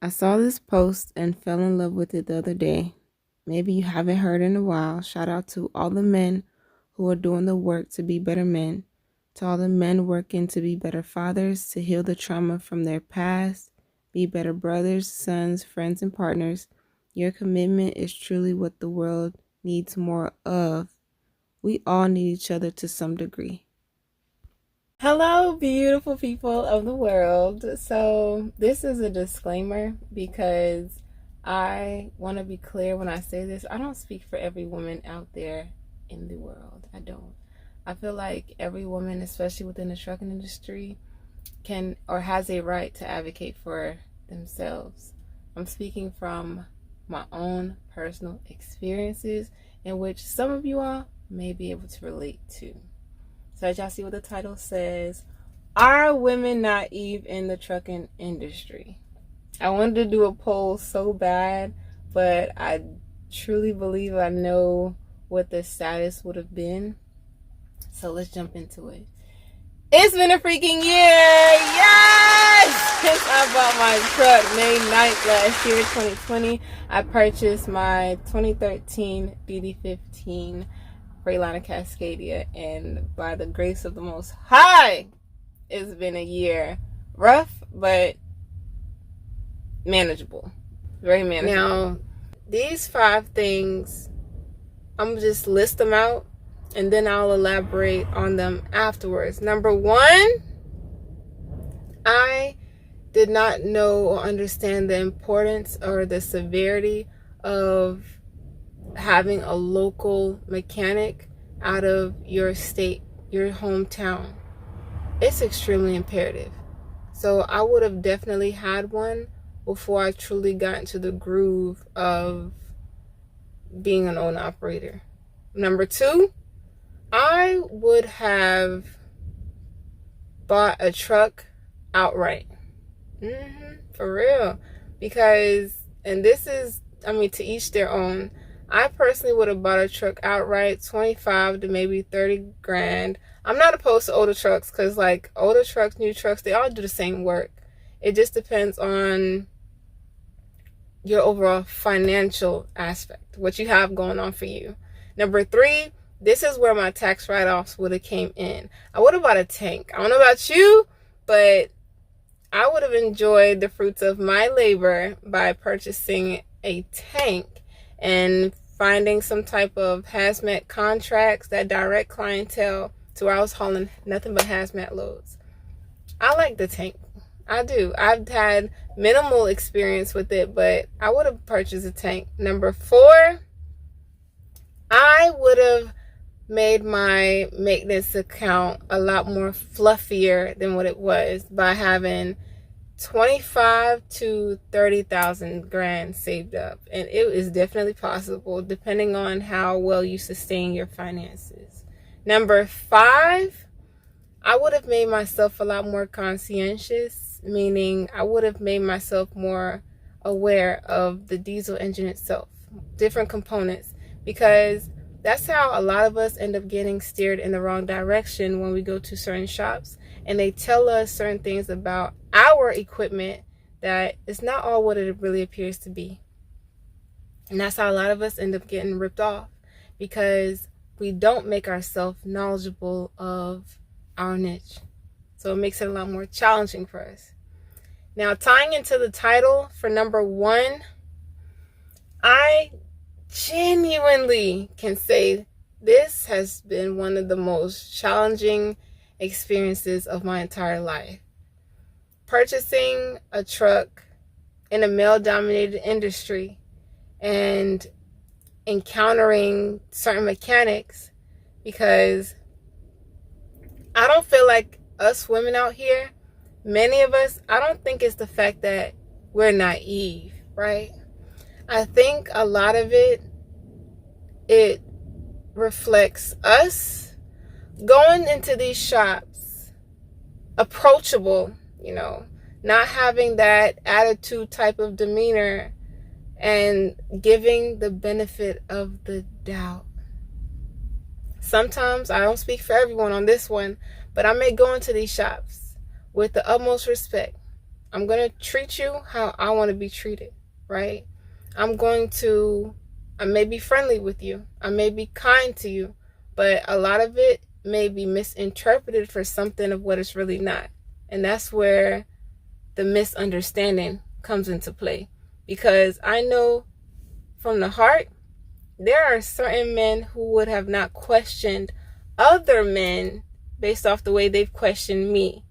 I saw this post and fell in love with it the other day. Maybe you haven't heard in a while. Shout out to all the men who are doing the work to be better men, to all the men working to be better fathers, to heal the trauma from their past, be better brothers, sons, friends, and partners. Your commitment is truly what the world needs more of. We all need each other to some degree. Hello, beautiful people of the world. So, this is a disclaimer because I want to be clear when I say this. I don't speak for every woman out there in the world. I don't. I feel like every woman, especially within the trucking industry, can or has a right to advocate for themselves. I'm speaking from my own personal experiences in which some of you all may be able to relate to. So as y'all see what the title says, are women naive in the trucking industry? I wanted to do a poll so bad, but I truly believe I know what the status would have been. So let's jump into it. It's been a freaking year! Yes! Since I bought my truck May 9th last year, 2020, I purchased my 2013 DD15 Freightliner Cascadia, and by the grace of the Most High, it's been a year. Rough, but manageable. Very manageable. Now, these 5 things, I'm going to just list them out, and then I'll elaborate on them afterwards. Number 1, I did not know or understand the importance or the severity of having a local mechanic out of your state, your hometown. It's extremely imperative. So I would have definitely had one before I truly got into the groove of being an owner operator. Number 2, I would have bought a truck outright. For real. Because, and this is, to each their own. I personally would have bought a truck outright, 25 to maybe 30 grand. I'm not opposed to older trucks because, like, older trucks, new trucks, they all do the same work. It just depends on your overall financial aspect, what you have going on for you. Number 3, this is where my tax write-offs would have came in. I would have bought a tank. I don't know about you, but I would have enjoyed the fruits of my labor by purchasing a tank and finding some type of hazmat contracts that direct clientele to where I was hauling nothing but hazmat loads. I like the tank. I do. I've had minimal experience with it, but I would have purchased a tank. Number 4, I would have made my maintenance account a lot more fluffier than what it was by having 25 to 30,000 grand saved up, and it is definitely possible depending on how well you sustain your finances. Number 5, I would have made myself a lot more conscientious, meaning I would have made myself more aware of the diesel engine itself, different components, because that's how a lot of us end up getting steered in the wrong direction when we go to certain shops and they tell us certain things about our equipment that is not all what it really appears to be. And that's how a lot of us end up getting ripped off, because we don't make ourselves knowledgeable of our niche. So it makes it a lot more challenging for us. Now, tying into the title for number 1, I genuinely can say this has been one of the most challenging experiences of my entire life. Purchasing a truck in a male-dominated industry and encountering certain mechanics, because I don't feel like us women out here, many of us, I don't think it's the fact that we're naive, right? I think a lot of it reflects us going into these shops approachable, not having that attitude type of demeanor and giving the benefit of the doubt. Sometimes, I don't speak for everyone on this one, but I may go into these shops with the utmost respect. I'm going to treat you how I want to be treated, right? I may be friendly with you. I may be kind to you, but a lot of it may be misinterpreted for something of what it's really not. And that's where the misunderstanding comes into play. Because I know from the heart, there are certain men who would have not questioned other men based off the way they've questioned me,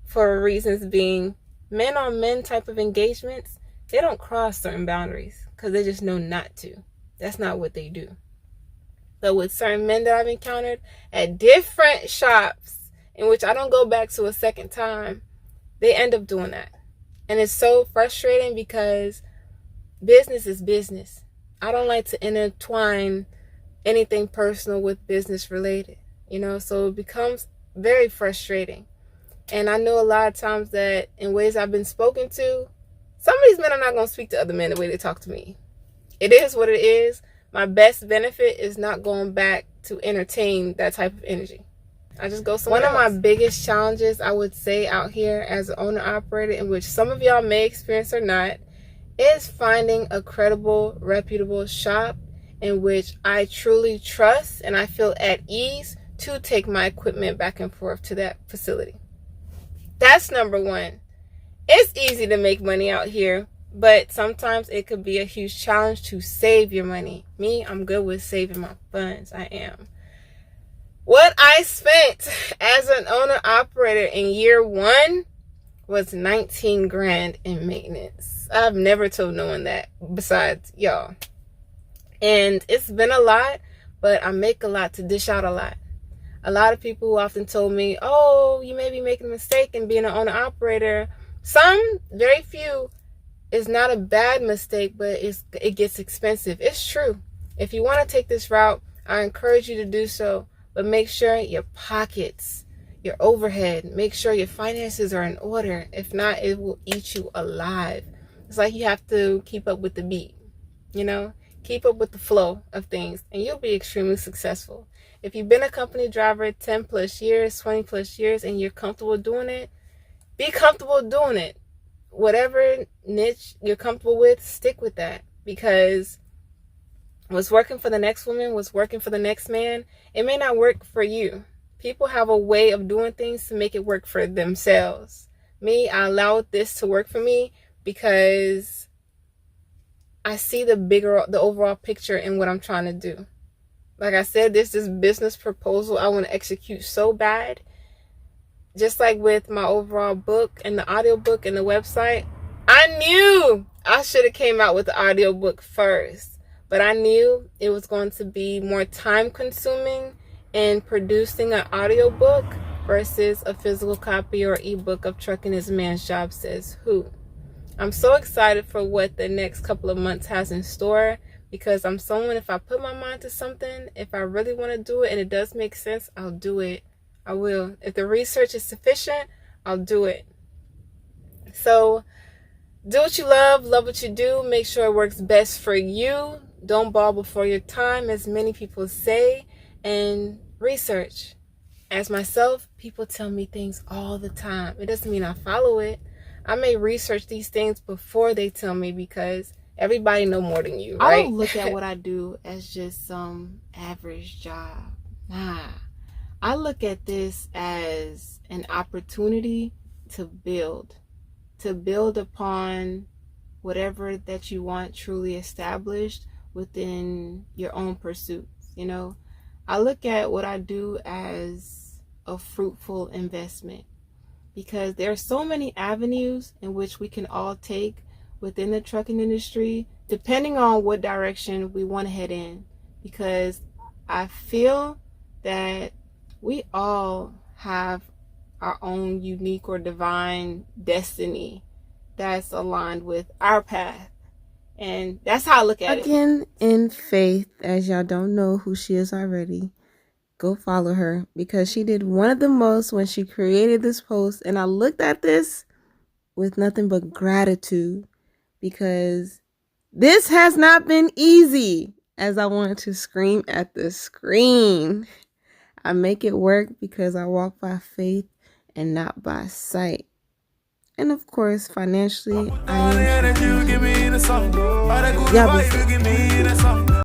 for reasons being men on men type of engagements, they don't cross certain boundaries because they just know not to. That's not what they do. But with certain men that I've encountered at different shops, in which I don't go back to a second time, they end up doing that. And it's so frustrating because business is business. I don't like to intertwine anything personal with business related, so it becomes very frustrating. And I know a lot of times that in ways I've been spoken to, some of these men are not going to speak to other men the way they talk to me. It is what it is. My best benefit is not going back to entertain that type of energy. I just go somewhere else. One of my biggest challenges, I would say, out here as an owner-operator, in which some of y'all may experience or not, is finding a credible, reputable shop in which I truly trust and I feel at ease to take my equipment back and forth to that facility. That's number one. It's easy to make money out here, but sometimes it could be a huge challenge to save your money. Me, I'm good with saving my funds. I am. What I spent as an owner operator in year one was 19 grand in maintenance. I've never told no one that besides y'all. And it's been a lot, but I make a lot to dish out a lot. A lot of people often told me, oh, you may be making a mistake in being an owner operator. Some, very few, is not a bad mistake, but it gets expensive. It's true. If you want to take this route, I encourage you to do so. But make sure your pockets, your overhead, make sure your finances are in order. If not, it will eat you alive. It's like you have to keep up with the beat, keep up with the flow of things, and you'll be extremely successful. If you've been a company driver 10 plus years, 20 plus years, and you're comfortable doing it, be comfortable doing it. Whatever niche you're comfortable with, stick with that. Because what's working for the next woman, what's working for the next man, it may not work for you. People have a way of doing things to make it work for themselves. Me, I allowed this to work for me because I see the overall picture in what I'm trying to do. Like I said, there's this business proposal I want to execute so bad. Just like with my overall book and the audiobook and the website, I knew I should have came out with the audiobook first. But I knew it was going to be more time consuming in producing an audiobook versus a physical copy or ebook of Trucking Is a Man's Job Says Who. I'm so excited for what the next couple of months has in store, because I'm someone, if I put my mind to something, if I really want to do it and it does make sense, I'll do it. I will. If the research is sufficient, I'll do it. So do what you love what you do. Make sure it works best for you. Don't ball before your time, as many people say, and research. As myself, people tell me things all the time. It doesn't mean I follow it. I may research these things before they tell me, because everybody know more than you, right? I don't look at what I do as just some average job. Nah. I look at this as an opportunity to build upon whatever that you want truly established within your own pursuits. I look at what I do as a fruitful investment, because there are so many avenues in which we can all take within the trucking industry, depending on what direction we want to head in. Because I feel that we all have our own unique or divine destiny that's aligned with our path. And that's how I look at it. Again, in faith, as y'all don't know who she is already, go follow her, because she did one of the most when she created this post. And I looked at this with nothing but gratitude, because this has not been easy, as I wanted to scream at the screen. I make it work because I walk by faith and not by sight. And of course, financially, I am strategic. Y'all be safe.